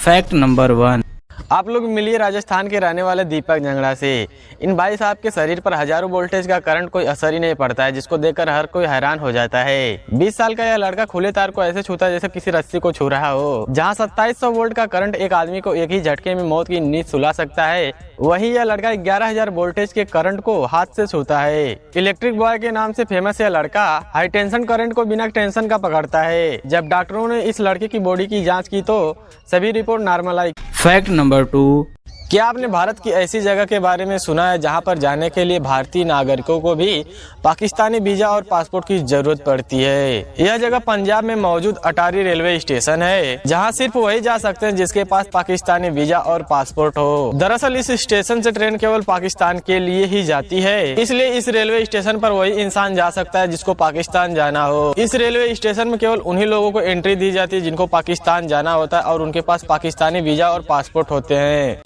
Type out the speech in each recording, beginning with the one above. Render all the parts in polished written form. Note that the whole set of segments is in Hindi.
Fact number 1। आप लोग मिलिए राजस्थान के रहने वाले दीपक जंगड़ा से। इन भाई साहब के शरीर पर हजारों वोल्टेज का करंट कोई असर ही नहीं पड़ता है, जिसको देखकर हर कोई हैरान हो जाता है। 20 साल का यह लड़का खुले तार को ऐसे छूता है जैसे किसी रस्सी को छू रहा हो। जहां 2700 वोल्ट का करंट एक आदमी को एक ही झटके में मौत की नींद सुला सकता है, वहीं यह लड़का 11000 वोल्टेज के करंट को हाथ से छूता है। इलेक्ट्रिक बॉय के नाम से फेमस यह लड़का हाई टेंशन करंट को बिना टेंशन का पकड़ता है। जब डॉक्टरों ने इस लड़के की बॉडी की जाँच की तो सभी रिपोर्ट नॉर्मल आई। Fact number 2। क्या आपने भारत की ऐसी जगह के बारे में सुना है जहां पर जाने के लिए भारतीय नागरिकों को भी पाकिस्तानी वीजा और पासपोर्ट की जरूरत पड़ती है? यह जगह पंजाब में मौजूद अटारी रेलवे स्टेशन है, जहां सिर्फ वही जा सकते हैं जिसके पास पाकिस्तानी वीजा और पासपोर्ट हो। दरअसल इस स्टेशन से ट्रेन केवल पाकिस्तान के लिए ही जाती है, इसलिए इस रेलवे स्टेशन पर वही इंसान जा सकता है जिसको पाकिस्तान जाना हो। इस रेलवे स्टेशन में केवल उन्हीं लोगों को एंट्री दी जाती है जिनको पाकिस्तान जाना होता है और उनके पास पाकिस्तानी वीजा और पासपोर्ट होते हैं।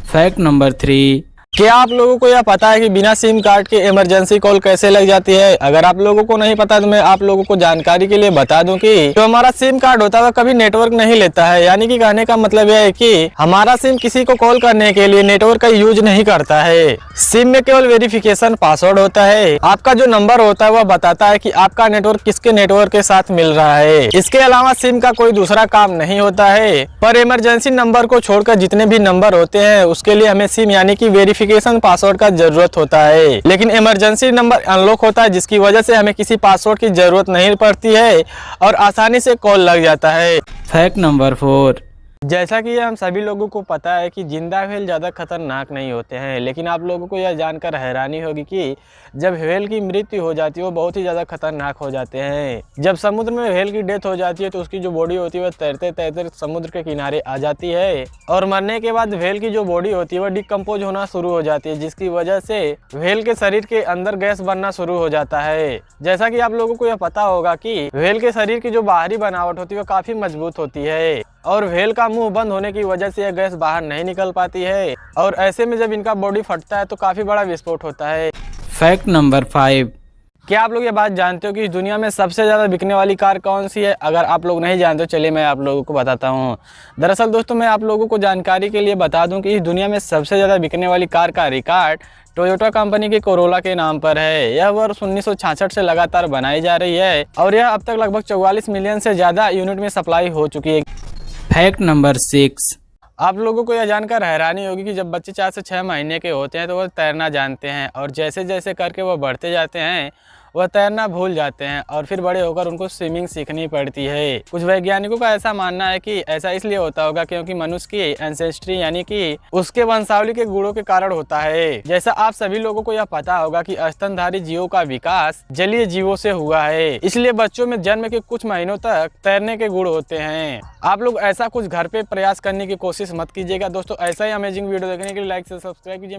Fact number 3। क्या आप लोगों को यह पता है कि बिना सिम कार्ड के इमरजेंसी कॉल कैसे लग जाती है? अगर आप लोगों को नहीं पता तो मैं आप लोगों को जानकारी के लिए बता दूं कि जो हमारा सिम कार्ड होता है वह कभी नेटवर्क नहीं लेता है। यानी कि कहने का मतलब यह है कि हमारा सिम किसी को कॉल करने के लिए नेटवर्क का यूज नहीं करता है। सिम में केवल वेरिफिकेशन पासवर्ड होता है। आपका जो नंबर होता है वह बताता है कि आपका नेटवर्क किसके नेटवर्क के साथ मिल रहा है। इसके अलावा सिम का कोई दूसरा काम नहीं होता है। पर इमरजेंसी नंबर को छोड़कर जितने भी नंबर होते हैं उसके लिए हमें सिम यानी कि वेरिफिकेशन पासवर्ड का जरूरत होता है। लेकिन इमरजेंसी नंबर अनलॉक होता है, जिसकी वजह से हमें किसी पासवर्ड की जरूरत नहीं पड़ती है और आसानी से कॉल लग जाता है। Fact number 4। जैसा कि हम सभी लोगों को पता है कि जिंदा व्हेल ज़्यादा खतरनाक नहीं होते हैं, लेकिन आप लोगों को यह जानकर हैरानी होगी कि जब व्हेल की मृत्यु हो जाती है वो बहुत ही ज़्यादा खतरनाक हो जाते हैं। जब समुद्र में व्हेल की डेथ हो जाती है तो उसकी जो बॉडी होती है वह तैरते तैरते समुद्र के किनारे आ जाती है और मरने के बाद व्हेल की जो बॉडी होती है वह डिकम्पोज होना शुरू हो जाती है, जिसकी वजह से व्हेल के शरीर के अंदर गैस बनना शुरू हो जाता है। जैसा कि आप लोगों को यह पता होगा कि व्हेल के शरीर की जो बाहरी बनावट होती है वह काफ़ी मजबूत होती है और व्हेल का मुंह बंद होने की वजह से यह गैस बाहर नहीं निकल पाती है और ऐसे में जब इनका बॉडी फटता है तो काफी बड़ा विस्फोट होता है। Fact number 5। क्या आप लोग ये बात जानते हो कि इस दुनिया में सबसे ज्यादा बिकने वाली कार कौन सी है? अगर आप लोग नहीं जानते हो चलिए मैं आप लोगों को बताता हूँ। दरअसल दोस्तों मैं आप लोगों को जानकारी के लिए बता दूं कि इस दुनिया में सबसे ज्यादा बिकने वाली कार का रिकॉर्ड टोयोटा कंपनी की कोरोला के नाम पर है। यह वर्ष 1966 से लगातार बनाई जा रही है और यह अब तक लगभग 44 मिलियन से ज्यादा यूनिट में सप्लाई हो चुकी है। Fact number 6। आप लोगों को यह जानकर हैरानी होगी कि जब बच्चे 4 से 6 महीने के होते हैं तो वह तैरना जानते हैं और जैसे जैसे करके वह बढ़ते जाते हैं वह तैरना भूल जाते हैं और फिर बड़े होकर उनको स्विमिंग सीखनी पड़ती है। कुछ वैज्ञानिकों का ऐसा मानना है कि ऐसा इसलिए होता होगा क्योंकि मनुष्य की एंसेस्ट्री यानी कि उसके वंशावली के गुणों के कारण होता है। जैसा आप सभी लोगों को यह पता होगा कि स्तनधारी जीवों का विकास जलीय जीवों से हुआ है, इसलिए बच्चों में जन्म के कुछ महीनों तक तैरने के गुण होते हैं। आप लोग ऐसा कुछ घर पे प्रयास करने की कोशिश मत कीजिएगा दोस्तों। ऐसा ही अमेजिंग वीडियो देखने के लिए लाइक से सब्सक्राइब कीजिए।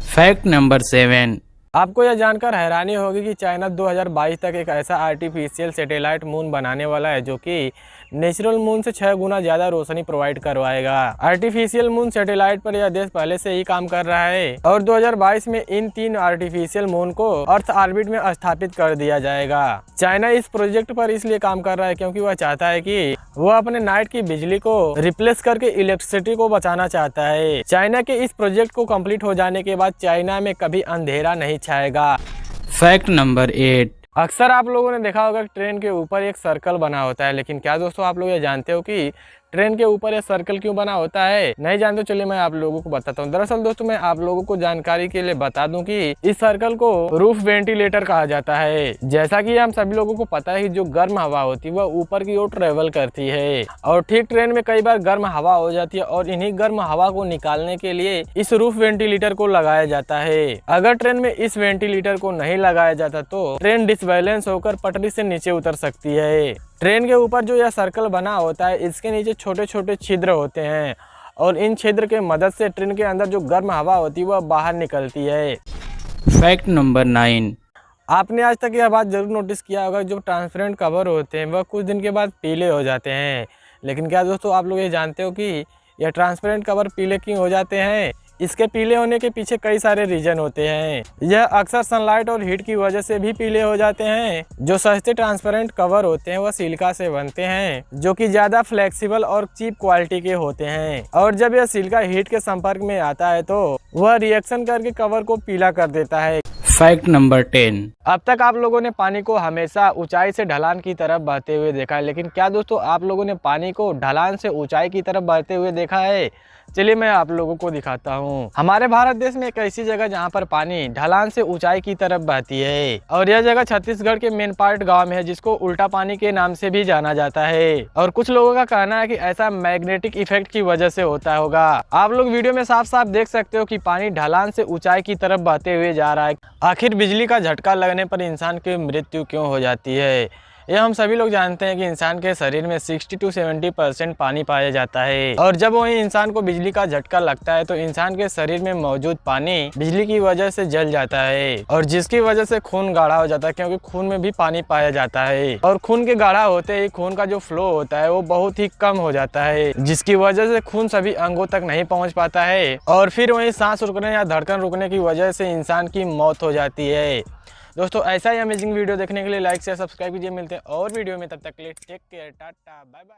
Fact number 7। आपको यह जानकर हैरानी होगी कि चाइना 2022 तक एक ऐसा आर्टिफिशियल सैटेलाइट मून बनाने वाला है जो कि नेचुरल मून से 6 गुना ज़्यादा रोशनी प्रोवाइड करवाएगा। आर्टिफिशियल मून सैटेलाइट पर यह देश पहले से ही काम कर रहा है और 2022 में इन 3 आर्टिफिशियल मून को अर्थ ऑर्बिट में स्थापित कर दिया जाएगा। चाइना इस प्रोजेक्ट पर इसलिए काम कर रहा है क्योंकि वह चाहता है कि वह अपने नाइट की बिजली को रिप्लेस करके इलेक्ट्रिसिटी को बचाना चाहता है। चाइना के इस प्रोजेक्ट को कंप्लीट हो जाने के बाद चाइना में कभी अंधेरा नहीं छाएगा। Fact number 8। अक्सर आप लोगों ने देखा होगा कि ट्रेन के ऊपर एक सर्कल बना होता है, लेकिन क्या दोस्तों आप लोग ये जानते हो कि ट्रेन के ऊपर ये सर्कल क्यों बना होता है? नहीं जानते? चलिए मैं आप लोगों को बताता हूँ। दरअसल दोस्तों मैं आप लोगों को जानकारी के लिए बता दूं कि इस सर्कल को रूफ वेंटिलेटर कहा जाता है। जैसा कि हम सभी लोगों को पता है कि जो गर्म हवा होती है वह ऊपर की ओर ट्रेवल करती है और ठीक ट्रेन में कई बार गर्म हवा हो जाती है और इन्हीं गर्म हवा को निकालने के लिए इस रूफ वेंटिलेटर को लगाया जाता है। अगर ट्रेन में इस वेंटिलेटर को नहीं लगाया जाता तो ट्रेन डिसबैलेंस होकर पटरी से नीचे उतर सकती है। ट्रेन के ऊपर जो यह सर्कल बना होता है इसके नीचे छोटे छोटे छिद्र होते हैं और इन छिद्र के मदद से ट्रेन के अंदर जो गर्म हवा होती है वह बाहर निकलती है। Fact number 9। आपने आज तक यह बात जरूर नोटिस किया होगा जो ट्रांसपेरेंट कवर होते हैं वह कुछ दिन के बाद पीले हो जाते हैं, लेकिन क्या दोस्तों आप लोग ये जानते हो कि यह ट्रांसपेरेंट कवर पीले क्यों हो जाते हैं? इसके पीले होने के पीछे कई सारे रीजन होते हैं। यह अक्सर सनलाइट और हीट की वजह से भी पीले हो जाते हैं। जो सस्ते ट्रांसपेरेंट कवर होते हैं वह सिलिका से बनते हैं, जो कि ज्यादा फ्लेक्सिबल और चीप क्वालिटी के होते हैं। और जब यह सिलिका हीट के संपर्क में आता है तो वह रिएक्शन करके कवर को पीला कर देता है। Fact number 10। अब तक आप लोगों ने पानी को हमेशा ऊंचाई से ढलान की तरफ बहते हुए देखा है, लेकिन क्या दोस्तों आप लोगों ने पानी को ढलान से ऊंचाई की तरफ बहते हुए देखा है? चलिए मैं आप लोगों को दिखाता हूँ। हमारे भारत देश में एक ऐसी जगह जहाँ पर पानी ढलान से ऊंचाई की तरफ बहती है, और यह जगह छत्तीसगढ़ के मेन पार्ट गांव में है, जिसको उल्टा पानी के नाम से भी जाना जाता है। और कुछ लोगों का कहना है कि ऐसा मैग्नेटिक इफेक्ट की वजह से होता होगा। आप लोग वीडियो में साफ साफ देख सकते हो कि पानी ढलान से ऊंचाई की तरफ बहते हुए जा रहा है। आखिर बिजली का झटका लगने पर इंसान की मृत्यु क्यों हो जाती है? यह हम सभी लोग जानते हैं कि इंसान के शरीर में 60 to 70% पानी पाया जाता है, और जब वही इंसान को बिजली का झटका लगता है तो इंसान के शरीर में मौजूद पानी बिजली की वजह से जल जाता है, और जिसकी वजह से खून गाढ़ा हो जाता है, क्योंकि खून में भी पानी पाया जाता है। और खून के गाढ़ा होते ही खून का जो फ्लो होता है वो बहुत ही कम हो जाता है, जिसकी वजह से खून सभी अंगों तक नहीं पहुँच पाता है, और फिर वही सांस रुकने या धड़कन रुकने की वजह से इंसान की मौत हो जाती है। दोस्तों ऐसा ही अमेजिंग वीडियो देखने के लिए लाइक शेयर सब्सक्राइब कीजिए। मिलते हैं और वीडियो में, तब तक के लिए take care, tata bye bye.